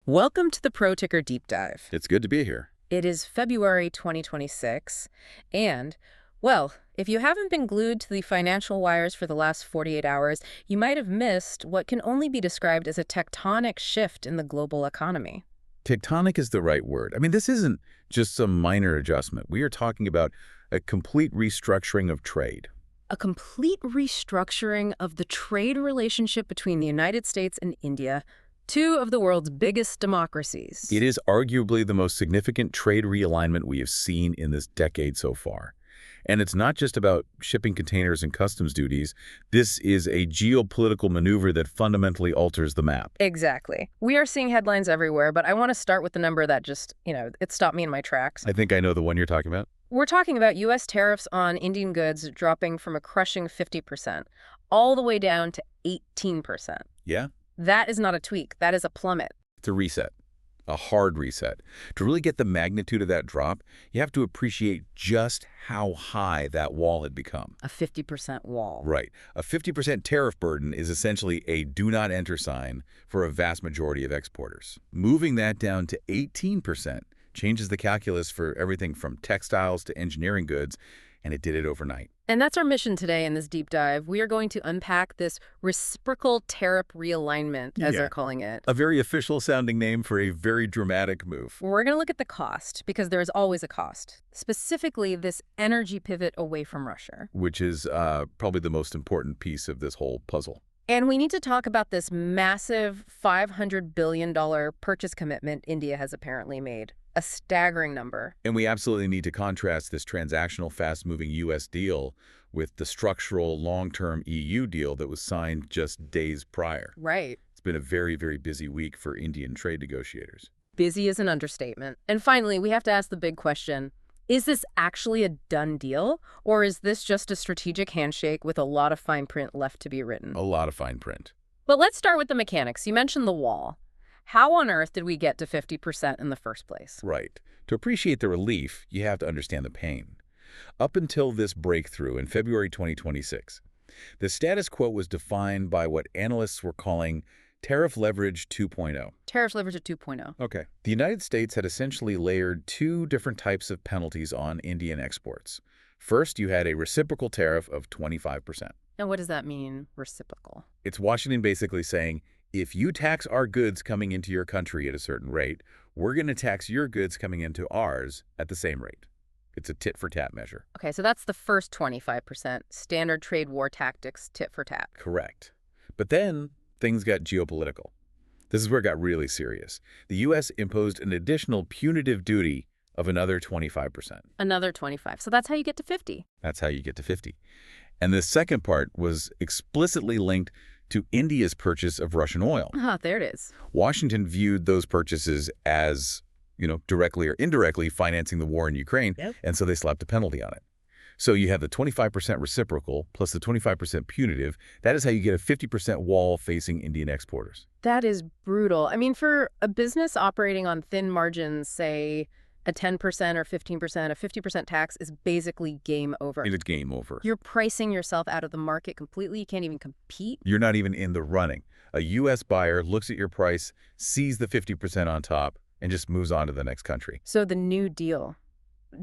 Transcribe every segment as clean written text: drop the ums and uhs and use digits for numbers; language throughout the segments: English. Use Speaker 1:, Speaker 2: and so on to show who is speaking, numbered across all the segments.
Speaker 1: Welcome to the Pro Ticker Deep Dive.
Speaker 2: It's good to be here.
Speaker 1: It is February 2026, and, well, if you haven't been glued to the financial wires for the last 48 hours, you might have missed what can only be described as a tectonic shift in the global economy.
Speaker 2: Tectonic is the right word. I mean, this isn't just some minor adjustment. We are talking about a complete restructuring of trade.
Speaker 1: A complete restructuring of the trade relationship between the United States and India, two of the world's biggest democracies.
Speaker 2: It is arguably the most significant trade realignment we have seen in this decade so far. And it's not just about shipping containers and customs duties. This is a geopolitical maneuver that fundamentally alters the map.
Speaker 1: Exactly. We are seeing headlines everywhere, but I want to start with the number that just, it stopped me in my tracks.
Speaker 2: I think I know the one you're talking about.
Speaker 1: We're talking about U.S. tariffs on Indian goods dropping from a crushing 50% all the way down to 18%.
Speaker 2: Yeah?
Speaker 1: That is not a tweak. That is a plummet.
Speaker 2: It's a reset, a hard reset. To really get the magnitude of that drop, you have to appreciate just how high that wall had become.
Speaker 1: A 50% wall.
Speaker 2: Right. A 50% tariff burden is essentially a do not enter sign for a vast majority of exporters. Moving that down to 18% changes the calculus for everything from textiles to engineering goods, and it did it overnight.
Speaker 1: And that's our mission today in this deep dive. We are going to unpack this reciprocal tariff realignment, as they're calling it.
Speaker 2: A very official-sounding name for a very dramatic move.
Speaker 1: We're going to look at the cost, because there is always a cost. Specifically, this energy pivot away from Russia.
Speaker 2: Which is probably the most important piece of this whole puzzle.
Speaker 1: And we need to talk about this massive $500 billion purchase commitment India has apparently made. A staggering number.
Speaker 2: And we absolutely need to contrast this transactional, fast-moving U.S. deal with the structural, long-term EU deal that was signed just days prior.
Speaker 1: Right.
Speaker 2: It's been a very, very busy week for Indian trade negotiators.
Speaker 1: Busy is an understatement. And finally, we have to ask the big question. Is this actually a done deal, or is this just a strategic handshake with a lot of fine print left to be written?
Speaker 2: A lot of fine print.
Speaker 1: But let's start with the mechanics. You mentioned the wall. How on earth did we get to 50% in the first place?
Speaker 2: Right. To appreciate the relief, you have to understand the pain. Up until this breakthrough in February 2026, the status quo was defined by what analysts were calling tariff leverage 2.0.
Speaker 1: Tariff leverage at 2.0.
Speaker 2: Okay. The United States had essentially layered two different types of penalties on Indian exports. First, you had a reciprocal tariff of 25%.
Speaker 1: And what does that mean, reciprocal?
Speaker 2: It's Washington basically saying, if you tax our goods coming into your country at a certain rate, we're going to tax your goods coming into ours at the same rate. It's a tit-for-tat measure.
Speaker 1: Okay, so that's the first 25%, standard trade war tactics, tit for tat.
Speaker 2: Correct. But then things got geopolitical. This is where it got really serious. The U.S. imposed an additional punitive duty of another 25%.
Speaker 1: Another 25. So that's how you get to 50.
Speaker 2: That's how you get to 50. And the second part was explicitly linked to India's purchase of Russian oil.
Speaker 1: Ah, there it is.
Speaker 2: Washington viewed those purchases as, directly or indirectly financing the war in Ukraine, and so they slapped a penalty on it. So you have the 25% reciprocal plus the 25% punitive. That is how you get a 50% wall facing Indian exporters.
Speaker 1: That is brutal. I mean, for a business operating on thin margins, say a 10% or 15%, a 50% tax is basically game over.
Speaker 2: It's game over.
Speaker 1: You're pricing yourself out of the market completely. You can't even compete.
Speaker 2: You're not even in the running. A U.S. buyer looks at your price, sees the 50% on top, and just moves on to the next country.
Speaker 1: So the new deal,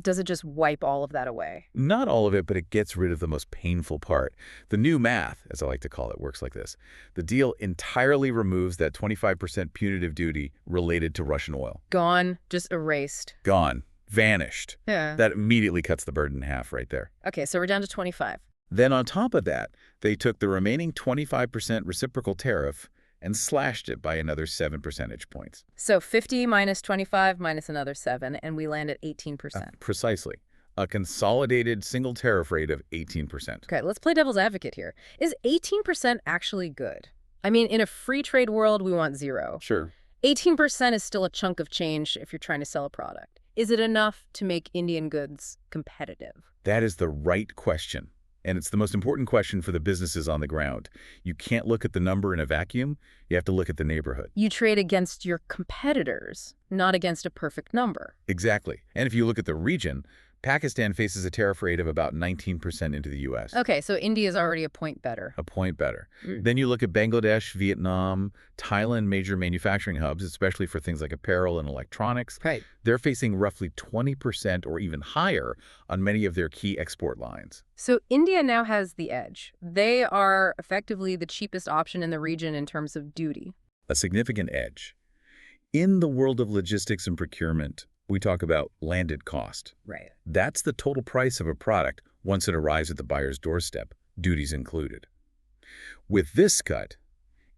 Speaker 1: does it just wipe all of that away?
Speaker 2: Not all of it, but it gets rid of the most painful part. The new math, as I like to call it, works like this. The deal entirely removes that 25% punitive duty related to Russian oil.
Speaker 1: Gone, just erased.
Speaker 2: Gone. Vanished.
Speaker 1: Yeah.
Speaker 2: That immediately cuts the burden in half right there.
Speaker 1: Okay, so we're down to 25.
Speaker 2: Then on top of that, they took the remaining 25% reciprocal tariff and slashed it by another 7 percentage points.
Speaker 1: So 50 minus 25 minus another 7, and we land at 18%.
Speaker 2: Precisely. A consolidated single tariff rate of 18%.
Speaker 1: Okay, let's play devil's advocate here. Is 18% actually good? I mean, in a free trade world, we want 0.
Speaker 2: Sure.
Speaker 1: 18% is still a chunk of change if you're trying to sell a product. Is it enough to make Indian goods competitive?
Speaker 2: That is the right question. And it's the most important question for the businesses on the ground. You can't look at the number in a vacuum. You have to look at the neighborhood.
Speaker 1: You trade against your competitors, not against a perfect number.
Speaker 2: Exactly. And if you look at the region, Pakistan faces a tariff rate of about 19% into the U.S.
Speaker 1: Okay, so India is already a point better.
Speaker 2: A point better.
Speaker 1: Mm.
Speaker 2: Then you look at Bangladesh, Vietnam, Thailand, major manufacturing hubs, especially for things like apparel and electronics.
Speaker 1: Right.
Speaker 2: They're facing roughly 20% or even higher on many of their key export lines.
Speaker 1: So India now has the edge. They are effectively the cheapest option in the region in terms of duty.
Speaker 2: A significant edge. In the world of logistics and procurement, we talk about landed cost.
Speaker 1: Right.
Speaker 2: That's the total price of a product once it arrives at the buyer's doorstep, duties included. With this cut,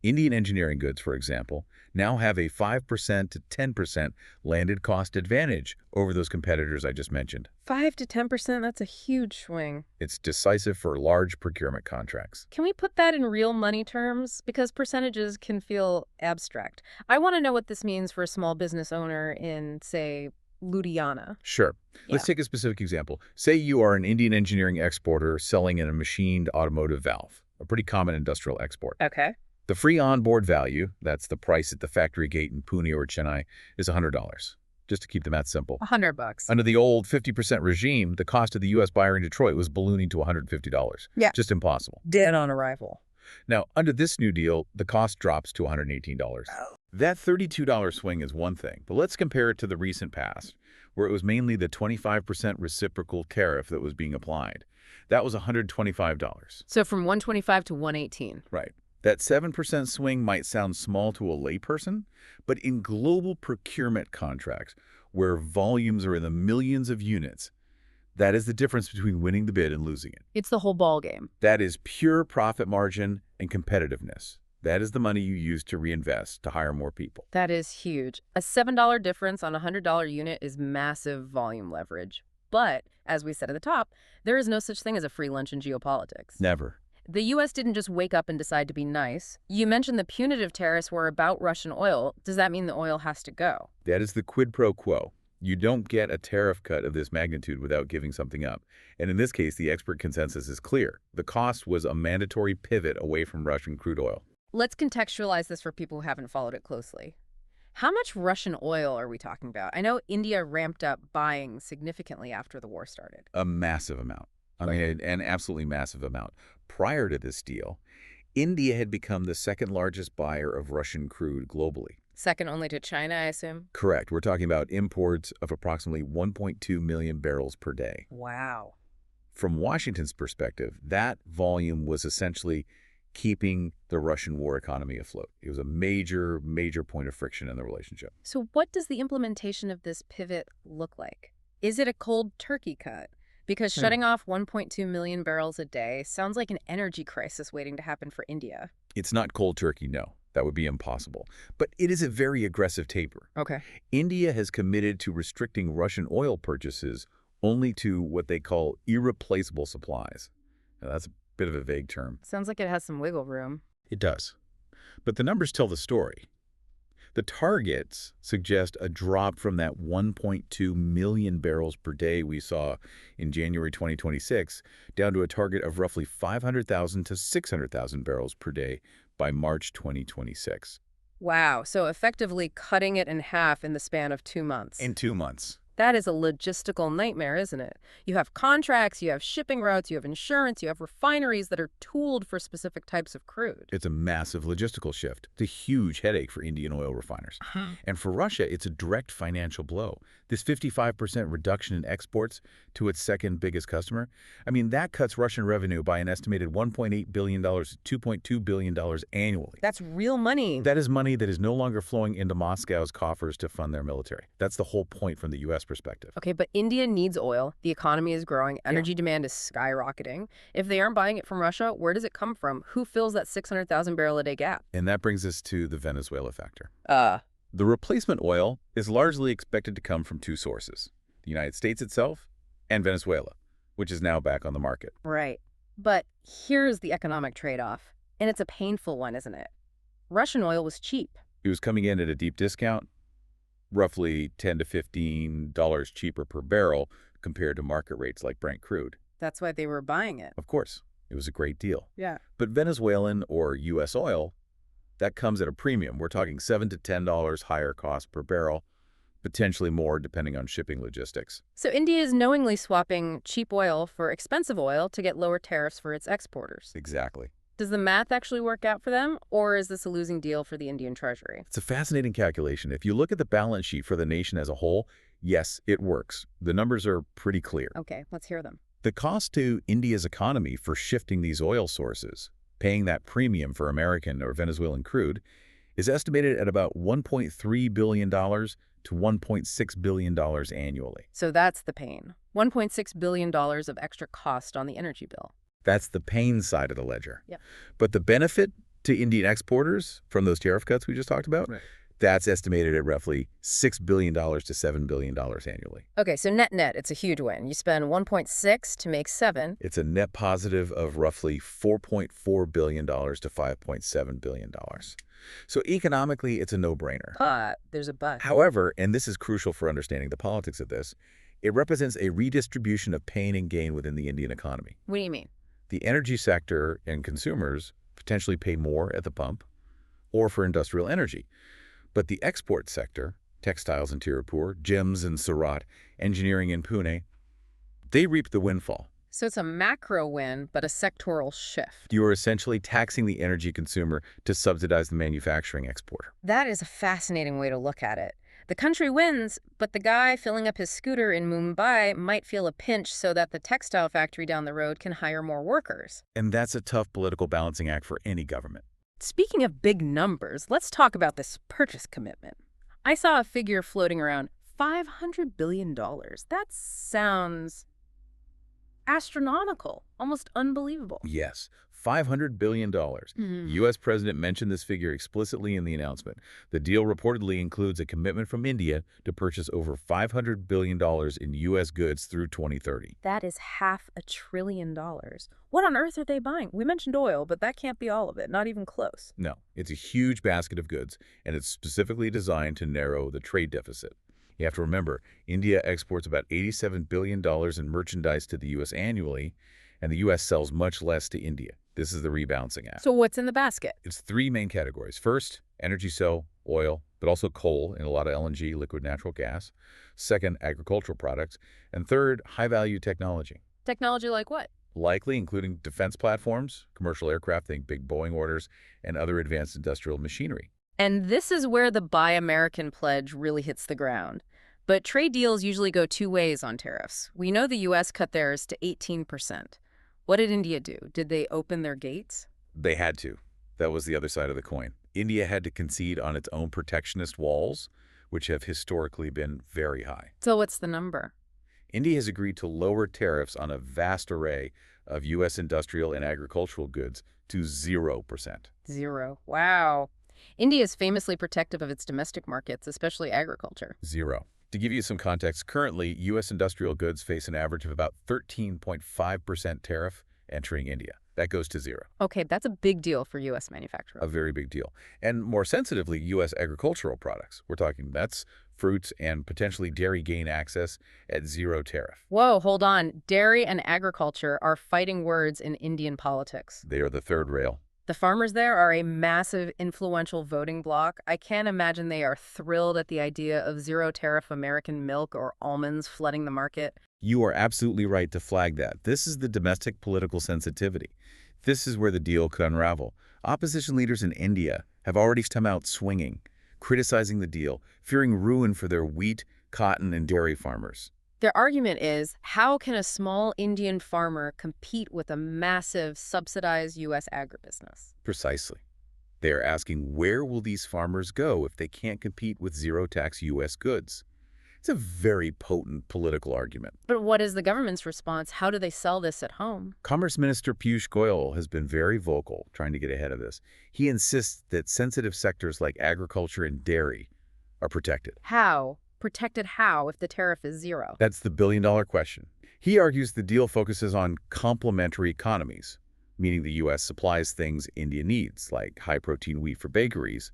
Speaker 2: Indian engineering goods, for example, now have a 5% to 10% landed cost advantage over those competitors I just mentioned.
Speaker 1: 5 to 10%, that's a huge swing.
Speaker 2: It's decisive for large procurement contracts.
Speaker 1: Can we put that in real money terms? Because percentages can feel abstract. I want to know what this means for a small business owner in, say, Ludhiana.
Speaker 2: Sure. Let's take a specific example. Say you are an Indian engineering exporter selling in a machined automotive valve, a pretty common industrial export.
Speaker 1: Okay.
Speaker 2: The free onboard value, that's the price at the factory gate in Pune or Chennai, is $100, just to keep the math simple.
Speaker 1: $100.
Speaker 2: Under the old 50% regime, the cost of the U.S. buyer in Detroit was ballooning to $150.
Speaker 1: Yeah.
Speaker 2: Just impossible.
Speaker 1: Dead on arrival.
Speaker 2: Now, under this new deal, the cost drops to $118.
Speaker 1: Oh.
Speaker 2: That $32 swing is one thing, but let's compare it to the recent past, where it was mainly the 25% reciprocal tariff that was being applied. That was $125.
Speaker 1: So from 125 to 118.
Speaker 2: Right. That 7% swing might sound small to a layperson, but in global procurement contracts, where volumes are in the millions of units, that is the difference between winning the bid and losing it.
Speaker 1: It's the whole ball game.
Speaker 2: That is pure profit margin and competitiveness. That is the money you use to reinvest, to hire more people.
Speaker 1: That is huge. A $7 difference on a $100 unit is massive volume leverage. But, as we said at the top, there is no such thing as a free lunch in geopolitics.
Speaker 2: Never.
Speaker 1: The U.S. didn't just wake up and decide to be nice. You mentioned the punitive tariffs were about Russian oil. Does that mean the oil has to go?
Speaker 2: That is the quid pro quo. You don't get a tariff cut of this magnitude without giving something up. And in this case, the expert consensus is clear. The cost was a mandatory pivot away from Russian crude oil.
Speaker 1: Let's contextualize this for people who haven't followed it closely. How much Russian oil are we talking about? I know India ramped up buying significantly after the war started.
Speaker 2: A massive amount. I mean, an absolutely massive amount. Prior to this deal, India had become the second largest buyer of Russian crude globally.
Speaker 1: Second only to China, I assume?
Speaker 2: Correct. We're talking about imports of approximately 1.2 million barrels per day.
Speaker 1: Wow.
Speaker 2: From Washington's perspective, that volume was essentially keeping the Russian war economy afloat. It was a major, major point of friction in the relationship.
Speaker 1: So what does the implementation of this pivot look like? Is it a cold turkey cut? Because shutting off 1.2 million barrels a day sounds like an energy crisis waiting to happen for India.
Speaker 2: It's not cold turkey, no. That would be impossible. But it is a very aggressive taper.
Speaker 1: Okay.
Speaker 2: India has committed to restricting Russian oil purchases only to what they call irreplaceable supplies. Now, that's a bit of a vague term.
Speaker 1: Sounds like it has some wiggle room.
Speaker 2: It does. But the numbers tell the story. The targets suggest a drop from that 1.2 million barrels per day we saw in January 2026 down to a target of roughly 500,000 to 600,000 barrels per day by March 2026.
Speaker 1: Wow, so effectively cutting it in half in the span of 2 months.
Speaker 2: In 2 months.
Speaker 1: That is a logistical nightmare, isn't it? You have contracts, you have shipping routes, you have insurance, you have refineries that are tooled for specific types of crude.
Speaker 2: It's a massive logistical shift. It's a huge headache for Indian oil refiners. And for Russia, it's a direct financial blow. This 55% reduction in exports to its second biggest customer, I mean, that cuts Russian revenue by an estimated $1.8 billion to $2.2 billion annually.
Speaker 1: That's real money.
Speaker 2: That is money that is no longer flowing into Moscow's coffers to fund their military. That's the whole point from the U.S. perspective.
Speaker 1: Okay, but India needs oil. The economy is growing. Energy demand is skyrocketing. If they aren't buying it from Russia, where does it come from? Who fills that 600,000 barrel a day gap?
Speaker 2: And that brings us to the Venezuela factor.
Speaker 1: The
Speaker 2: The replacement oil is largely expected to come from two sources, the United States itself and Venezuela, which is now back on the market.
Speaker 1: Right. But here's the economic trade-off. And it's a painful one, isn't it? Russian oil was cheap.
Speaker 2: It was coming in at a deep discount, roughly $10 to $15 cheaper per barrel compared to market rates like Brent crude.
Speaker 1: That's why they were buying it.
Speaker 2: Of course, it was a great deal.
Speaker 1: Yeah.
Speaker 2: But Venezuelan or U.S. oil, that comes at a premium. We're talking $7 to $10 higher cost per barrel, potentially more depending on shipping logistics.
Speaker 1: So India is knowingly swapping cheap oil for expensive oil to get lower tariffs for its exporters.
Speaker 2: Exactly.
Speaker 1: Does the math actually work out for them, or is this a losing deal for the Indian Treasury?
Speaker 2: It's a fascinating calculation. If you look at the balance sheet for the nation as a whole, yes, it works. The numbers are pretty clear.
Speaker 1: Okay, let's hear them.
Speaker 2: The cost to India's economy for shifting these oil sources, paying that premium for American or Venezuelan crude, is estimated at about $1.3 billion to $1.6 billion annually.
Speaker 1: So that's the pain. $1.6 billion of extra cost on the energy bill.
Speaker 2: That's the pain side of the ledger.
Speaker 1: Yep.
Speaker 2: But the benefit to Indian exporters from those tariff cuts we just talked about,
Speaker 3: Right.
Speaker 2: that's estimated at roughly $6 billion to $7 billion annually.
Speaker 1: Okay, so net-net, it's a huge win. You spend 1.6 to make 7.
Speaker 2: It's a net positive of roughly $4.4 billion to $5.7 billion. So economically, it's a no-brainer.
Speaker 1: But there's a but.
Speaker 2: However, and this is crucial for understanding the politics of this, it represents a redistribution of pain and gain within the Indian economy.
Speaker 1: What do you mean?
Speaker 2: The energy sector and consumers potentially pay more at the pump or for industrial energy. But the export sector, textiles in Tirupur, gems in Surat, engineering in Pune, they reap the windfall.
Speaker 1: So it's a macro win, but a sectoral shift.
Speaker 2: You are essentially taxing the energy consumer to subsidize the manufacturing exporter.
Speaker 1: That is a fascinating way to look at it. The country wins, but the guy filling up his scooter in Mumbai might feel a pinch so that the textile factory down the road can hire more workers.
Speaker 2: And that's a tough political balancing act for any government.
Speaker 1: Speaking of big numbers, let's talk about this purchase commitment. I saw a figure floating around $500 billion. That sounds astronomical, almost unbelievable.
Speaker 2: Yes, $500 billion. The U.S. president mentioned this figure explicitly in the announcement. The deal reportedly includes a commitment from India to purchase over $500 billion in U.S. goods through 2030.
Speaker 1: That is $500 billion. What on earth are they buying? We mentioned oil, but that can't be all of it, not even close.
Speaker 2: No, it's a huge basket of goods, and it's specifically designed to narrow the trade deficit. You have to remember, India exports about $87 billion in merchandise to the U.S. annually, and the U.S. sells much less to India. This is the rebalancing act.
Speaker 1: So what's in the basket?
Speaker 2: It's three main categories. First, energy, so oil, but also coal and a lot of LNG, liquid natural gas. Second, agricultural products. And third, high-value technology.
Speaker 1: Technology like what?
Speaker 2: Likely including defense platforms, commercial aircraft, think big Boeing orders, and other advanced industrial machinery.
Speaker 1: And this is where the Buy American pledge really hits the ground. But trade deals usually go two ways on tariffs. We know the U.S. cut theirs to 18%. What did India do? Did they open their gates?
Speaker 2: They had to. That was the other side of the coin. India had to concede on its own protectionist walls, which have historically been very high.
Speaker 1: So what's the number?
Speaker 2: India has agreed to lower tariffs on a vast array of U.S. industrial and agricultural goods to 0%.
Speaker 1: 0. Wow. India is famously protective of its domestic markets, especially agriculture.
Speaker 2: 0. To give you some context, currently, U.S. industrial goods face an average of about 13.5% tariff entering India. That goes to 0.
Speaker 1: Okay, that's a big deal for U.S. manufacturers.
Speaker 2: A very big deal. And more sensitively, U.S. agricultural products. We're talking nuts, fruits, and potentially dairy gain access at 0 tariff.
Speaker 1: Whoa, hold on. Dairy and agriculture are fighting words in Indian politics.
Speaker 2: They are the third rail.
Speaker 1: The farmers there are a massive, influential voting bloc. I can't imagine they are thrilled at the idea of 0 tariff American milk or almonds flooding the market.
Speaker 2: You are absolutely right to flag that. This is the domestic political sensitivity. This is where the deal could unravel. Opposition leaders in India have already come out swinging, criticizing the deal, fearing ruin for their wheat, cotton, and dairy farmers.
Speaker 1: Their argument is, how can a small Indian farmer compete with a massive, subsidized U.S. agribusiness?
Speaker 2: Precisely. They are asking, where will these farmers go if they can't compete with zero-tax U.S. goods? It's a very potent political argument.
Speaker 1: But what is the government's response? How do they sell this at home?
Speaker 2: Commerce Minister Piyush Goyal has been very vocal, trying to get ahead of this. He insists that sensitive sectors like agriculture and dairy are protected.
Speaker 1: How? Protected how if the tariff is 0?
Speaker 2: That's the billion-dollar question. He argues the deal focuses on complementary economies, meaning the U.S. supplies things India needs, like high-protein wheat for bakeries,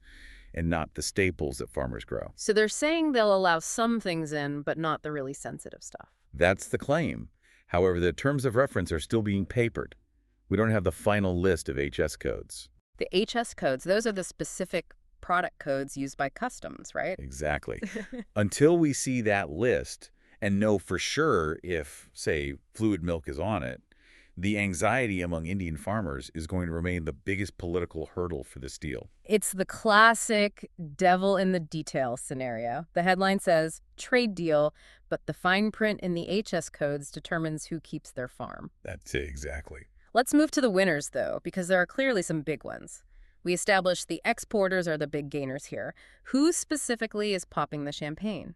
Speaker 2: and not the staples that farmers grow.
Speaker 1: So they're saying they'll allow some things in, but not the really sensitive stuff.
Speaker 2: That's the claim. However, the terms of reference are still being papered. We don't have the final list of HS codes.
Speaker 1: The HS codes, those are the specific product codes used by customs, right?
Speaker 2: Exactly. Until we see that list and know for sure if, say, fluid milk is on it, the anxiety among Indian farmers is going to remain the biggest political hurdle for this deal.
Speaker 1: It's the classic devil in the detail scenario. The headline says, trade deal, but the fine print in the HS codes determines who keeps their farm.
Speaker 2: That's it, exactly.
Speaker 1: Let's move to the winners, though, because there are clearly some big ones. We established the exporters are the big gainers here. Who specifically is popping the champagne?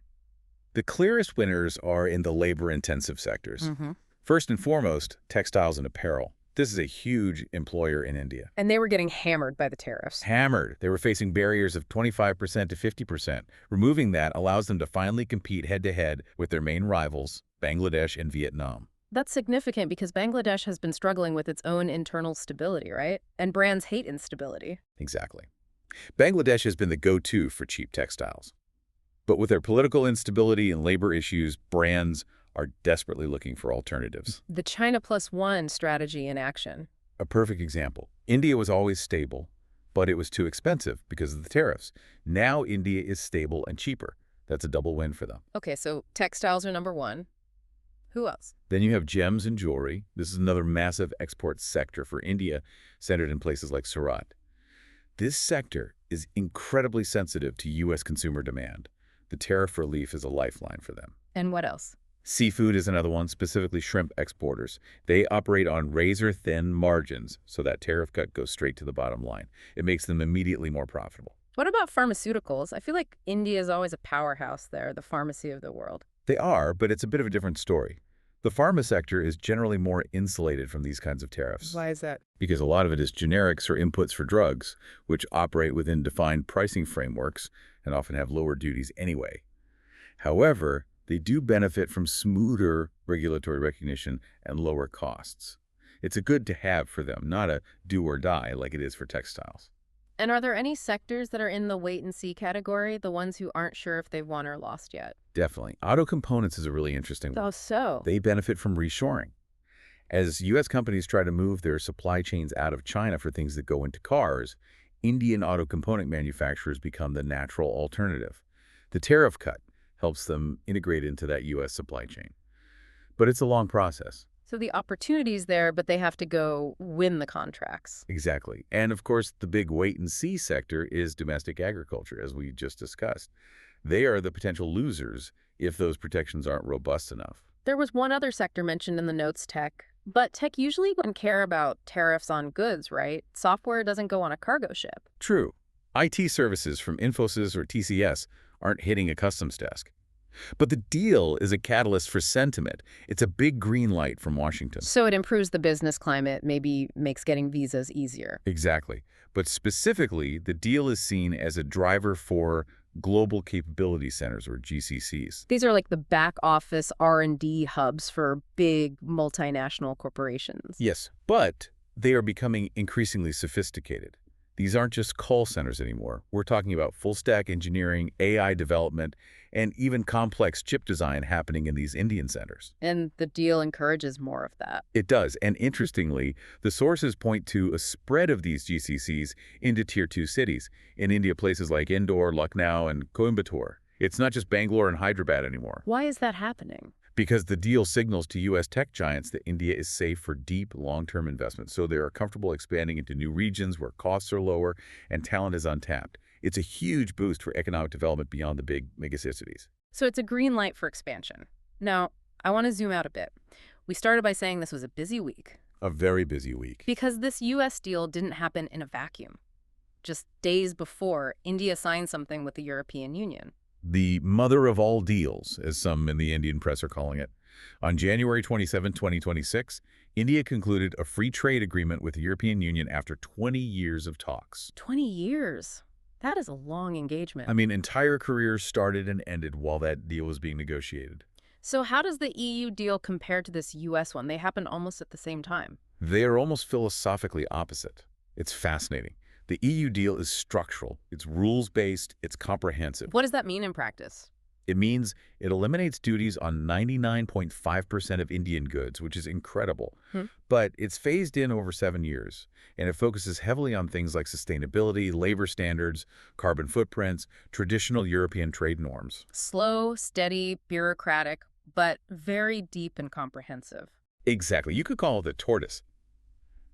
Speaker 2: The clearest winners are in the labor-intensive sectors.
Speaker 1: Mm-hmm.
Speaker 2: First and foremost, textiles and apparel. This is a huge employer in India.
Speaker 1: And they were getting hammered by the tariffs.
Speaker 2: Hammered. They were facing barriers of 25% to 50%. Removing that allows them to finally compete head-to-head with their main rivals, Bangladesh and Vietnam.
Speaker 1: That's significant because Bangladesh has been struggling with its own internal stability, right? And brands hate instability.
Speaker 2: Exactly. Bangladesh has been the go-to for cheap textiles. But with their political instability and labor issues, brands are desperately looking for alternatives.
Speaker 1: The China plus one strategy in action.
Speaker 2: A perfect example. India was always stable, but it was too expensive because of the tariffs. Now India is stable and cheaper. That's a double win for them.
Speaker 1: Okay, so textiles are number one. Who else?
Speaker 2: Then you have gems and jewelry. This is another massive export sector for India, centered in places like Surat. This sector is incredibly sensitive to U.S. consumer demand. The tariff relief is a lifeline for them.
Speaker 1: And what else?
Speaker 2: Seafood is another one, specifically shrimp exporters. They operate on razor-thin margins, so that tariff cut goes straight to the bottom line. It makes them immediately more profitable.
Speaker 1: What about pharmaceuticals? I feel like India is always a powerhouse there, the pharmacy of the world.
Speaker 2: They are, but it's a bit of a different story. The pharma sector is generally more insulated from these kinds of tariffs.
Speaker 1: Why is that?
Speaker 2: Because a lot of it is generics or inputs for drugs, which operate within defined pricing frameworks and often have lower duties anyway. However, they do benefit from smoother regulatory recognition and lower costs. It's a good to have for them, not a do or die like it is for textiles.
Speaker 1: And are there any sectors that are in the wait-and-see category, the ones who aren't sure if they've won or lost yet?
Speaker 2: Definitely. Auto components is a really interesting one.
Speaker 1: Oh, so?
Speaker 2: They benefit from reshoring. As U.S. companies try to move their supply chains out of China for things that go into cars, Indian auto component manufacturers become the natural alternative. The tariff cut helps them integrate into that U.S. supply chain. But it's a long process.
Speaker 1: So the opportunity's there, but they have to go win the contracts.
Speaker 2: Exactly. And of course, the big wait-and-see sector is domestic agriculture, as we just discussed. They are the potential losers if those protections aren't robust enough.
Speaker 1: There was one other sector mentioned in the notes, tech. But tech usually wouldn't care about tariffs on goods, right? Software doesn't go on a cargo ship.
Speaker 2: True. IT services from Infosys or TCS aren't hitting a customs desk. But the deal is a catalyst for sentiment. It's a big green light from Washington.
Speaker 1: So it improves the business climate, maybe makes getting visas easier.
Speaker 2: Exactly. But specifically, the deal is seen as a driver for Global Capability Centers, or GCCs.
Speaker 1: These are like the back office R&D hubs for big multinational corporations.
Speaker 2: Yes, but they are becoming increasingly sophisticated. These aren't just call centers anymore. We're talking about full-stack engineering, AI development, and even complex chip design happening in these Indian centers.
Speaker 1: And the deal encourages more of that.
Speaker 2: It does, and interestingly, the sources point to a spread of these GCCs into Tier 2 cities. In India, places like Indore, Lucknow, and Coimbatore. It's not just Bangalore and Hyderabad anymore.
Speaker 1: Why is that happening?
Speaker 2: Because the deal signals to U.S. tech giants that India is safe for deep, long-term investment, so they are comfortable expanding into new regions where costs are lower and talent is untapped. It's a huge boost for economic development beyond the big megacities.
Speaker 1: So it's a green light for expansion. Now, I want to zoom out a bit. We started by saying this was a busy week.
Speaker 2: A very busy week.
Speaker 1: Because this U.S. deal didn't happen in a vacuum. Just days before, India signed something with the European Union.
Speaker 2: The mother of all deals, as some in the Indian press are calling it. On January 27, 2026, India concluded a free trade agreement with the European Union after 20 years of talks.
Speaker 1: 20 years? That is a long engagement.
Speaker 2: I mean, entire careers started and ended while that deal was being negotiated.
Speaker 1: So how does the EU deal compare to this U.S. one? They happened almost at the same time.
Speaker 2: They are almost philosophically opposite. It's fascinating. The EU deal is structural, it's rules-based, it's comprehensive.
Speaker 1: What does that mean in practice?
Speaker 2: It means it eliminates duties on 99.5% of Indian goods, which is incredible.
Speaker 1: Hmm.
Speaker 2: But it's phased in over 7 years, and it focuses heavily on things like sustainability, labor standards, carbon footprints, traditional European trade norms.
Speaker 1: Slow, steady, bureaucratic, but very deep and comprehensive.
Speaker 2: Exactly. You could call it the tortoise.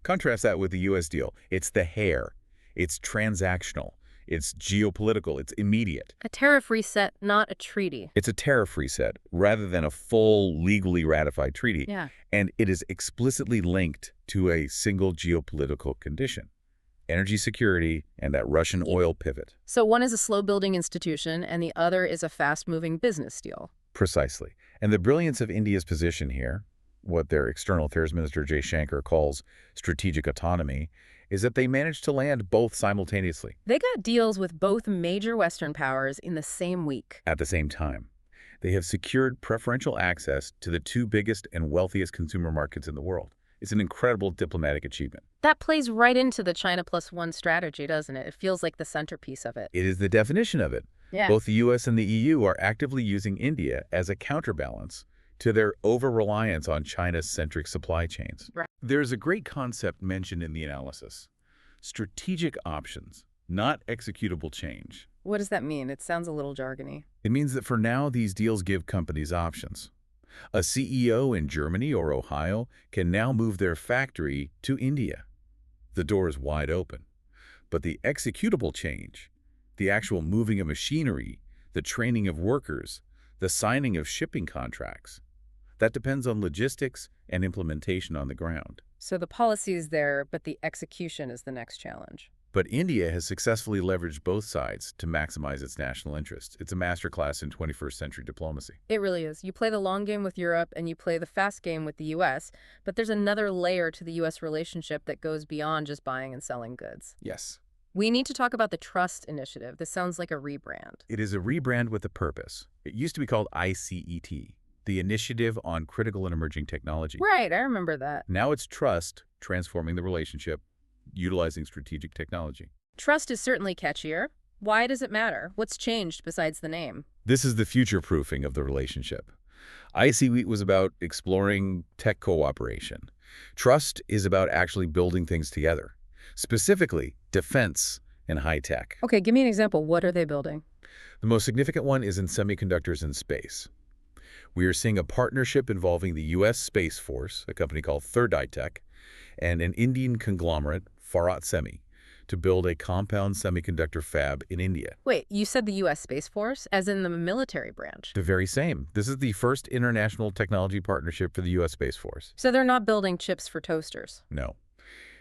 Speaker 2: Contrast that with the U.S. deal. It's the hare. It's transactional. It's geopolitical. It's immediate.
Speaker 1: A tariff reset, not a treaty.
Speaker 2: It's a tariff reset rather than a full, legally ratified treaty.
Speaker 1: Yeah.
Speaker 2: And it is explicitly linked to a single geopolitical condition: energy security and that Russian oil pivot.
Speaker 1: So one is a slow-building institution, and the other is a fast-moving business deal.
Speaker 2: Precisely. And the brilliance of India's position here, what their External Affairs Minister Jay Shankar calls strategic autonomy, is that they managed to land both simultaneously
Speaker 1: They got deals with both major Western powers in the same week.
Speaker 2: at the same time. They have secured preferential access to the two biggest and wealthiest consumer markets in the world. It's an incredible diplomatic achievement.
Speaker 1: That plays right into the China plus one strategy, doesn't it? It feels like the centerpiece of it.
Speaker 2: It is the definition of it.
Speaker 1: Yeah.
Speaker 2: Both the U.S. and the EU are actively using India as a counterbalance to their over-reliance on China-centric supply chains.
Speaker 1: Right.
Speaker 2: There's a great concept mentioned in the analysis: strategic options, not executable change.
Speaker 1: What does that mean? It sounds a little jargony.
Speaker 2: It means that for now, these deals give companies options. A CEO in Germany or Ohio can now move their factory to India. The door is wide open. But the executable change, the actual moving of machinery, the training of workers, the signing of shipping contracts, that depends on logistics and implementation on the ground.
Speaker 1: So the policy is there, but the execution is the next challenge.
Speaker 2: But India has successfully leveraged both sides to maximize its national interests. It's a masterclass in 21st century diplomacy.
Speaker 1: It really is. You play the long game with Europe and you play the fast game with the U.S., but there's another layer to the U.S. relationship that goes beyond just buying and selling goods.
Speaker 2: Yes.
Speaker 1: We need to talk about the Trust Initiative. This sounds like a rebrand.
Speaker 2: It is a rebrand with a purpose. It used to be called ICET, the Initiative on Critical and Emerging Technology.
Speaker 1: Right, I remember that.
Speaker 2: Now it's Trust, transforming the relationship, utilizing strategic technology.
Speaker 1: Trust is certainly catchier. Why does it matter? What's changed besides the name?
Speaker 2: This is the future-proofing of the relationship. ICET was about exploring tech cooperation. Trust is about actually building things together, specifically defense and high tech.
Speaker 1: Okay, give me an example. What are they building?
Speaker 2: The most significant one is in semiconductors and space. We are seeing a partnership involving the U.S. Space Force, a company called Third Eye Tech, and an Indian conglomerate, Bharat Semi, to build a compound semiconductor fab in India.
Speaker 1: Wait, you said the U.S. Space Force, as in the military branch.
Speaker 2: The very same. This is the first international technology partnership for the U.S. Space Force.
Speaker 1: So they're not building chips for toasters.
Speaker 2: No.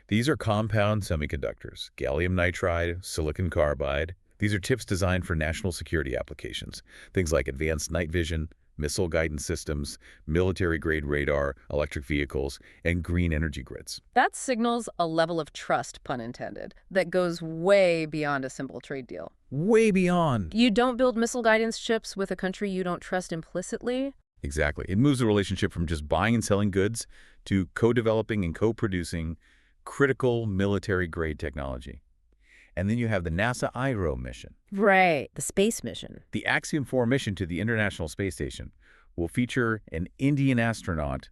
Speaker 2: These are compound semiconductors, gallium nitride, silicon carbide. These are chips designed for national security applications, things like advanced night vision, missile guidance systems, military-grade radar, electric vehicles, and green energy grids.
Speaker 1: That signals a level of trust, pun intended, that goes way beyond a simple trade deal.
Speaker 2: Way beyond.
Speaker 1: You don't build missile guidance chips with a country you don't trust implicitly.
Speaker 2: Exactly. It moves the relationship from just buying and selling goods to co-developing and co-producing critical military-grade technology. And then you have the NASA IRO mission.
Speaker 1: Right, the space mission.
Speaker 2: The Axiom 4 mission to the International Space Station will feature an Indian astronaut,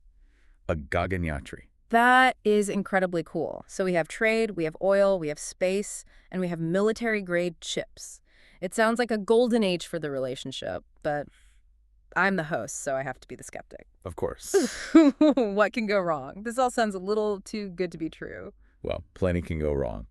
Speaker 2: a Gaganyatri.
Speaker 1: That is incredibly cool. So we have trade, we have oil, we have space, and we have military-grade chips. It sounds like a golden age for the relationship, but I'm the host, so I have to be the skeptic.
Speaker 2: Of course.
Speaker 1: What can go wrong? This all sounds a little too good to be true.
Speaker 2: Well, plenty can go wrong.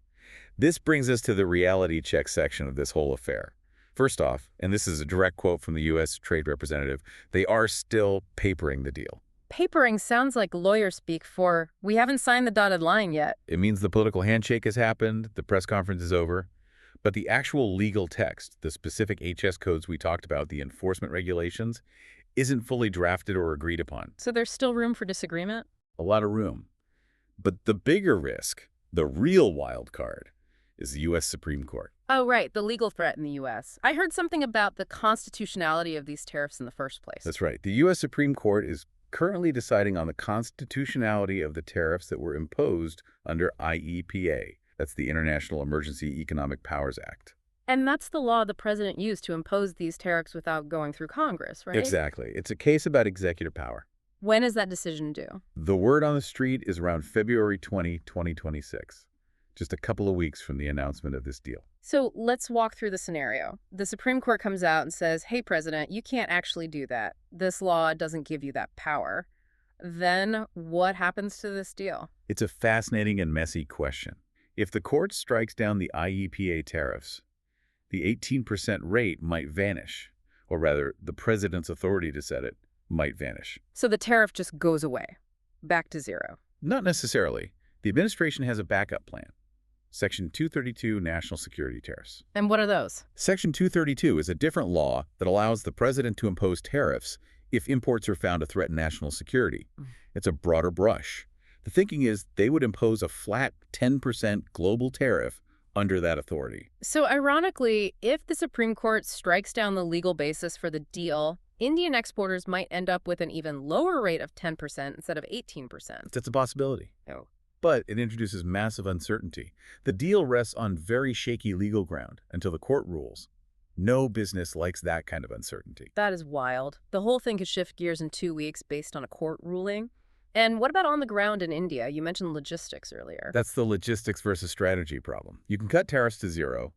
Speaker 2: This brings us to the reality check section of this whole affair. First off, and this is a direct quote from the U.S. Trade Representative, they are still papering the deal.
Speaker 1: Papering sounds like lawyer speak for, we haven't signed the dotted line yet.
Speaker 2: It means the political handshake has happened, the press conference is over, but the actual legal text, the specific HS codes we talked about, the enforcement regulations, isn't fully drafted or agreed upon.
Speaker 1: So there's still room for disagreement?
Speaker 2: A lot of room. But the bigger risk, the real wild card, is the U.S. Supreme Court.
Speaker 1: Oh, right, the legal threat in the U.S. I heard something about the constitutionality of these tariffs in the first place.
Speaker 2: That's right. The U.S. Supreme Court is currently deciding on the constitutionality of the tariffs that were imposed under IEPA. That's the International Emergency Economic Powers Act.
Speaker 1: And that's the law the president used to impose these tariffs without going through Congress, right?
Speaker 2: Exactly. It's a case about executive power.
Speaker 1: When is that decision due?
Speaker 2: The word on the street is around February 2026, just a couple of weeks from the announcement of this deal.
Speaker 1: So let's walk through the scenario. The Supreme Court comes out and says, hey, President, you can't actually do that. This law doesn't give you that power. Then what happens to this deal?
Speaker 2: It's a fascinating and messy question. If the court strikes down the IEPA tariffs, the 18% rate might vanish, or rather, the president's authority to set it might vanish.
Speaker 1: So the tariff just goes away, back to zero.
Speaker 2: Not necessarily. The administration has a backup plan. Section 232 National Security Tariffs.
Speaker 1: And what are those?
Speaker 2: Section 232 is a different law that allows the president to impose tariffs if imports are found to threaten national security. It's a broader brush. The thinking is they would impose a flat 10% global tariff under that authority.
Speaker 1: So ironically, if the Supreme Court strikes down the legal basis for the deal, Indian exporters might end up with an even lower rate of 10% instead of 18%.
Speaker 2: That's a possibility.
Speaker 1: Oh.
Speaker 2: But it introduces massive uncertainty. The deal rests on very shaky legal ground until the court rules. No business likes that kind of uncertainty.
Speaker 1: That is wild. The whole thing could shift gears in 2 weeks based on a court ruling. And what about on the ground in India? You mentioned logistics earlier.
Speaker 2: That's the logistics versus strategy problem. You can cut tariffs to zero,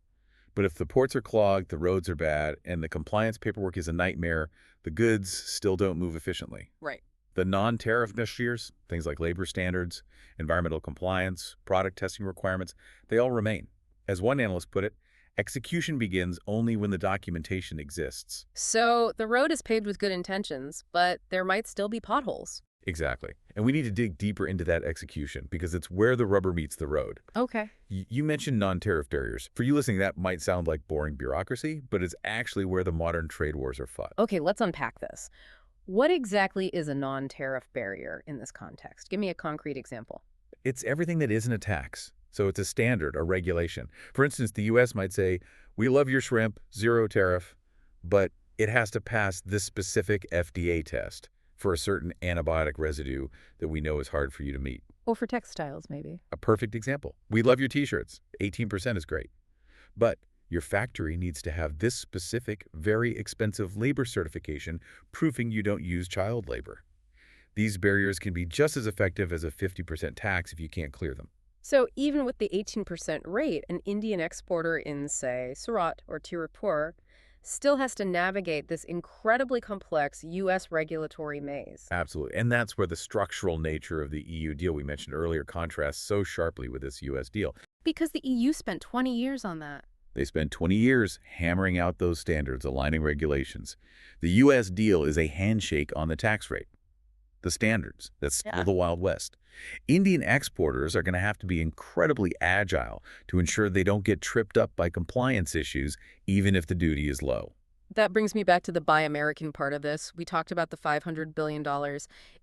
Speaker 2: but if the ports are clogged, the roads are bad, and the compliance paperwork is a nightmare, the goods still don't move efficiently.
Speaker 1: Right.
Speaker 2: The non-tariff measures, things like labor standards, environmental compliance, product testing requirements, they all remain. As one analyst put it, execution begins only when the documentation exists.
Speaker 1: So the road is paved with good intentions, but there might still be potholes.
Speaker 2: Exactly. And we need to dig deeper into that execution because it's where the rubber meets the road.
Speaker 1: Okay.
Speaker 2: You mentioned non-tariff barriers. For you listening, that might sound like boring bureaucracy, but it's actually where the modern trade wars are fought.
Speaker 1: Okay, let's unpack this. What exactly is a non-tariff barrier in this context? Give me a concrete example.
Speaker 2: It's everything that isn't a tax. So it's a standard, a regulation. For instance, the U.S. might say, we love your shrimp, zero tariff, but it has to pass this specific FDA test for a certain antibiotic residue that we know is hard for you to meet.
Speaker 1: Or for textiles, maybe.
Speaker 2: A perfect example. We love your t-shirts. 18% is great. But your factory needs to have this specific, very expensive labor certification proving you don't use child labor. These barriers can be just as effective as a 50% tax if you can't clear them.
Speaker 1: So even with the 18% rate, an Indian exporter in, say, Surat or Tirupur still has to navigate this incredibly complex U.S. regulatory maze.
Speaker 2: Absolutely. And that's where the structural nature of the EU deal we mentioned earlier contrasts so sharply with this U.S. deal.
Speaker 1: Because the EU spent 20 years on that.
Speaker 2: They spent 20 years hammering out those standards, aligning regulations. The U.S. deal is a handshake on the tax rate. The standards. That's still the Wild West. Indian exporters are going to have to be incredibly agile to ensure they don't get tripped up by compliance issues, even if the duty is low.
Speaker 1: That brings me back to the Buy American part of this. We talked about the $500 billion.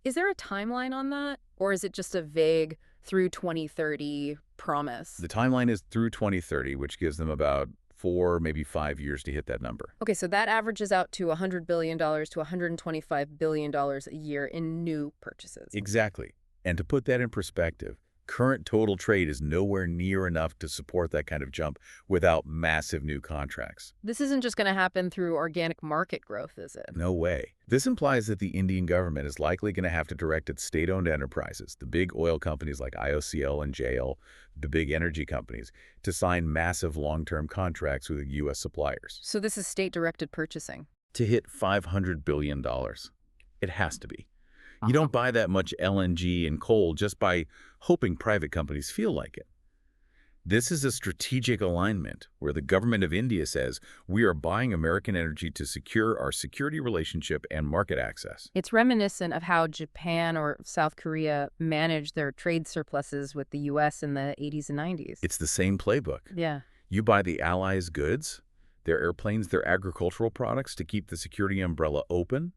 Speaker 1: Is there a timeline on that? Or is it just a vague through 2030 promise?
Speaker 2: The timeline is through 2030, which gives them about 4, maybe 5 years to hit that number.
Speaker 1: Okay, so that averages out to $100 billion to $125 billion a year in new purchases.
Speaker 2: Exactly. And to put that in perspective, current total trade is nowhere near enough to support that kind of jump without massive new contracts.
Speaker 1: This isn't just going to happen through organic market growth, is it?
Speaker 2: No way. This implies that the Indian government is likely going to have to direct its state-owned enterprises, the big oil companies like IOCL and JL, the big energy companies, to sign massive long-term contracts with U.S. suppliers.
Speaker 1: So this is state-directed purchasing.
Speaker 2: To hit $500 billion. It has to be. You don't buy that much LNG and coal just by hoping private companies feel like it. This is a strategic alignment where the government of India says we are buying American energy to secure our security relationship and market access.
Speaker 1: It's reminiscent of how Japan or South Korea managed their trade surpluses with the U.S. in the 80s and 90s.
Speaker 2: It's the same playbook.
Speaker 1: Yeah.
Speaker 2: You buy the Allies' goods, their airplanes, their agricultural products to keep the security umbrella open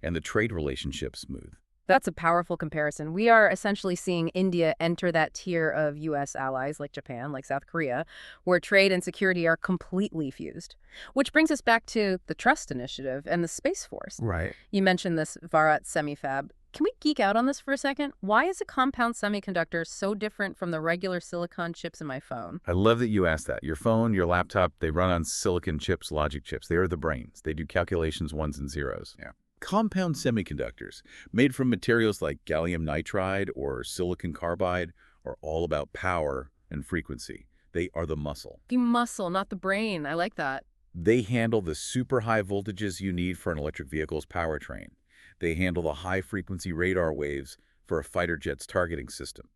Speaker 2: and the trade relationship smooth.
Speaker 1: That's a powerful comparison. We are essentially seeing India enter that tier of U.S. allies like Japan, like South Korea, where trade and security are completely fused. Which brings us back to the Trust Initiative and the Space Force.
Speaker 2: Right.
Speaker 1: You mentioned this Bharat Semifab. Can we geek out on this for a second? Why is a compound semiconductor so different from the regular silicon chips in my phone?
Speaker 2: I love that you asked that. Your phone, your laptop, they run on silicon chips, logic chips. They are the brains. They do calculations, ones and zeros. Yeah. Compound semiconductors, made from materials like gallium nitride or silicon carbide, are all about power and frequency. They are the muscle.
Speaker 1: The muscle, not the brain. I like that.
Speaker 2: They handle the super high voltages you need for an electric vehicle's powertrain. They handle the high-frequency radar waves for a fighter jet's targeting system.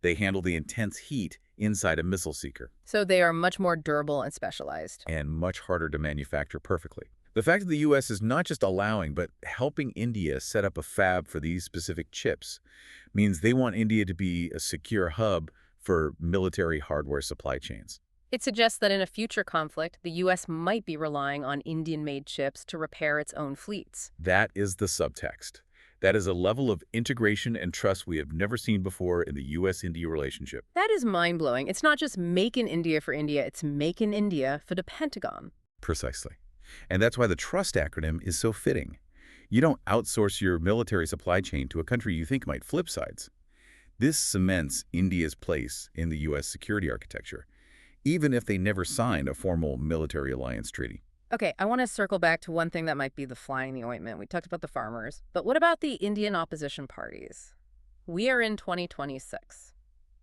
Speaker 2: They handle the intense heat inside a missile seeker,
Speaker 1: So they are much more durable and specialized.
Speaker 2: and much harder to manufacture perfectly. The fact that the U.S. is not just allowing, but helping India set up a fab for these specific chips means they want India to be a secure hub for military hardware supply chains.
Speaker 1: It suggests that in a future conflict, the U.S. might be relying on Indian-made chips to repair its own fleets.
Speaker 2: That is the subtext. That is a level of integration and trust we have never seen before in the U.S.-India relationship.
Speaker 1: That is mind-blowing. It's not just Make in India for India, it's Make in India for the Pentagon.
Speaker 2: Precisely. And that's why the TRUST acronym is so fitting. You don't outsource your military supply chain to a country you think might flip sides. This cements India's place in the U.S. security architecture, even if they never signed a formal military alliance treaty.
Speaker 1: Okay, I want to circle back to one thing that might be the fly in the ointment. We talked about the farmers, but what about the Indian opposition parties? We are in 2026.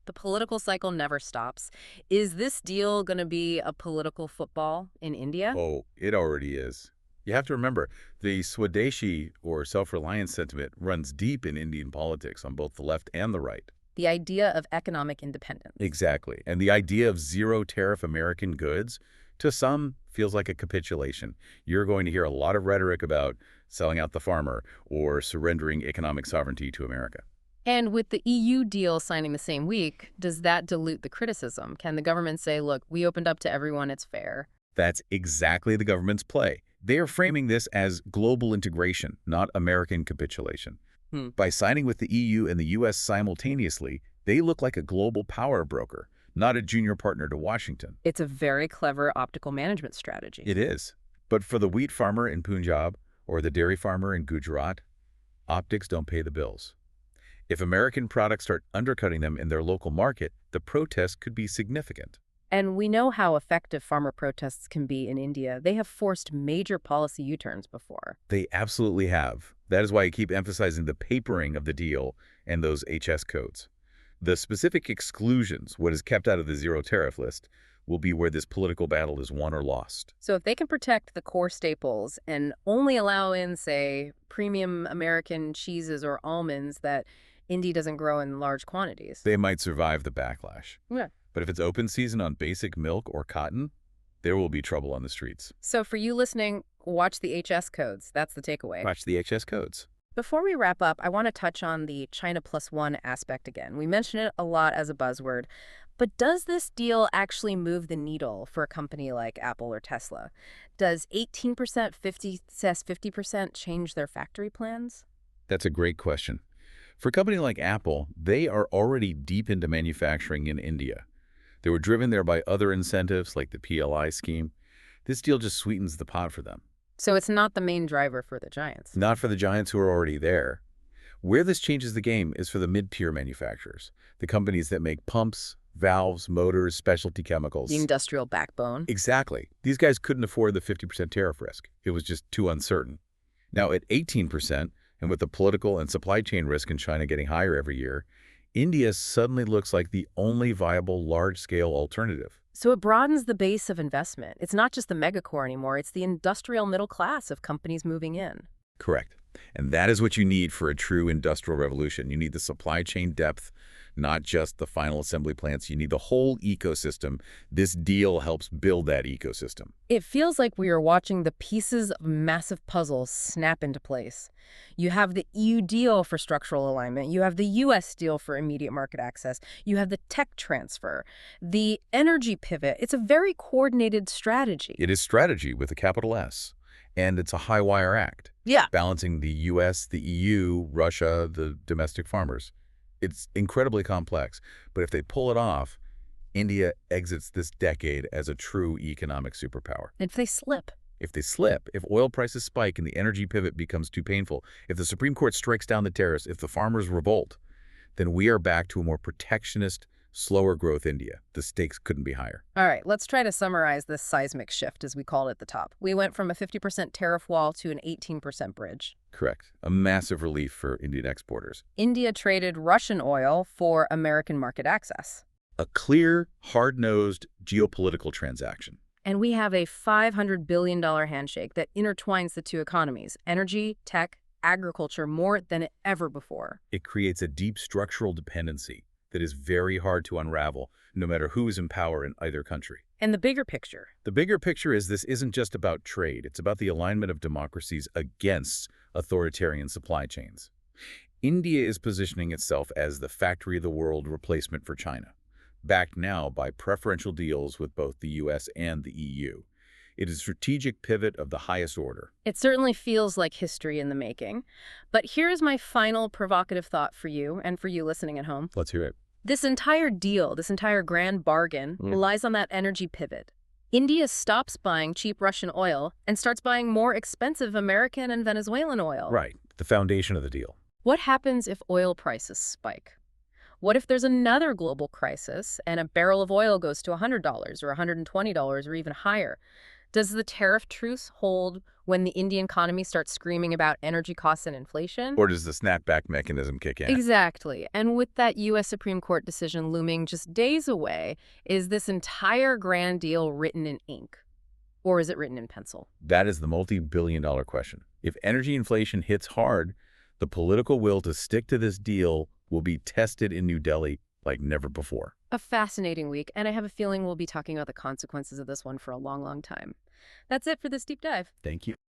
Speaker 1: The political cycle never stops. Is this deal going to be a political football in India?
Speaker 2: Oh, it already is. You have to remember, the Swadeshi, or self-reliance sentiment, runs deep in Indian politics on both the left and the right.
Speaker 1: The idea of economic independence.
Speaker 2: Exactly. And the idea of zero-tariff American goods, to some, feels like a capitulation. You're going to hear a lot of rhetoric about selling out the farmer or surrendering economic sovereignty to America.
Speaker 1: And with the EU deal signing the same week, does that dilute the criticism? Can the government say, look, we opened up to everyone, it's fair?
Speaker 2: That's exactly the government's play. They are framing this as global integration, not American capitulation. By signing with the EU and the U.S. simultaneously, they look like a global power broker, not a junior partner to Washington.
Speaker 1: It's a very clever optical management strategy.
Speaker 2: It is. But for the wheat farmer in Punjab or the dairy farmer in Gujarat, optics don't pay the bills. If American products start undercutting them in their local market, the protest could be significant.
Speaker 1: And we know how effective farmer protests can be in India. They have forced major policy U-turns before.
Speaker 2: They absolutely have. That is why I keep emphasizing the papering of the deal and those HS codes. The specific exclusions, what is kept out of the zero tariff list, will be where this political battle is won or lost.
Speaker 1: So if they can protect the core staples and only allow in, say, premium American cheeses or almonds that India doesn't grow in large quantities.
Speaker 2: They might survive the backlash.
Speaker 1: Yeah.
Speaker 2: But if it's open season on basic milk or cotton, there will be trouble on the streets.
Speaker 1: So for you listening, watch the HS codes. That's the takeaway.
Speaker 2: Watch the HS codes.
Speaker 1: Before we wrap up, I want to touch on the China plus one aspect again. We mention it a lot as a buzzword, but does this deal actually move the needle for a company like Apple or Tesla? Does 18%, 50% change their factory plans?
Speaker 2: That's a great question. For a company like Apple, they are already deep into manufacturing in India. They were driven there by other incentives like the PLI scheme. This deal just sweetens the pot for them.
Speaker 1: So it's not the main driver for the giants.
Speaker 2: Not for the giants who are already there. Where this changes the game is for the mid-tier manufacturers, the companies that make pumps, valves, motors, specialty chemicals.
Speaker 1: The industrial backbone.
Speaker 2: Exactly. These guys couldn't afford the 50% tariff risk. It was just too uncertain. Now at 18%, and with the political and supply chain risk in China getting higher every year, India suddenly looks like the only viable large-scale alternative.
Speaker 1: So it broadens the base of investment. It's not just the megacore anymore. It's the industrial middle class of companies moving in.
Speaker 2: Correct. And that is what you need for a true industrial revolution. You need the supply chain depth, not just the final assembly plants. You need the whole ecosystem. This deal helps build that ecosystem.
Speaker 1: It feels like we are watching the pieces of massive puzzles snap into place. You have the EU deal for structural alignment. You have the US deal for immediate market access. You have the tech transfer, the energy pivot. It's a very coordinated strategy.
Speaker 2: It is strategy with a capital S. And it's a high-wire act.
Speaker 1: Yeah.
Speaker 2: Balancing the U.S., the EU, Russia, the domestic farmers. It's incredibly complex. But if they pull it off, India exits this decade as a true economic superpower.
Speaker 1: If they slip.
Speaker 2: If they slip, if oil prices spike and the energy pivot becomes too painful, if the Supreme Court strikes down the tariffs, if the farmers revolt, then we are back to a more protectionist, slower growth India. The stakes couldn't be higher.
Speaker 1: All right, let's try to summarize this seismic shift, as we called it at the top. We went from a 50% tariff wall to an 18% bridge.
Speaker 2: Correct. A massive relief for Indian exporters.
Speaker 1: India traded Russian oil for American market access.
Speaker 2: A clear, hard-nosed geopolitical transaction.
Speaker 1: And we have a $500 billion handshake that intertwines the two economies, energy, tech, agriculture, more than ever before.
Speaker 2: It creates a deep structural dependency that is very hard to unravel, no matter who is in power in either country.
Speaker 1: And the bigger picture?
Speaker 2: The bigger picture is this isn't just about trade. It's about the alignment of democracies against authoritarian supply chains. India is positioning itself as the factory of the world replacement for China, backed now by preferential deals with both the U.S. and the EU. It is a strategic pivot of the highest order.
Speaker 1: It certainly feels like history in the making. But here's my final provocative thought for you and for you listening at home.
Speaker 2: Let's hear it.
Speaker 1: This entire deal, this entire grand bargain, relies on that energy pivot. India stops buying cheap Russian oil and starts buying more expensive American and Venezuelan oil.
Speaker 2: Right, the foundation of the deal.
Speaker 1: What happens if oil prices spike? What if there's another global crisis and a barrel of oil goes to $100 or $120 or even higher? Does the tariff truce hold when the Indian economy starts screaming about energy costs and inflation?
Speaker 2: Or does the snapback mechanism kick in?
Speaker 1: Exactly. And with that U.S. Supreme Court decision looming just days away, is this entire grand deal written in ink? Or is it written in pencil?
Speaker 2: That is the multi-billion-dollar question. If energy inflation hits hard, the political will to stick to this deal will be tested in New Delhi like never before.
Speaker 1: A fascinating week, and I have a feeling we'll be talking about the consequences of this one for a long, long time. That's it for this deep dive.
Speaker 2: Thank you.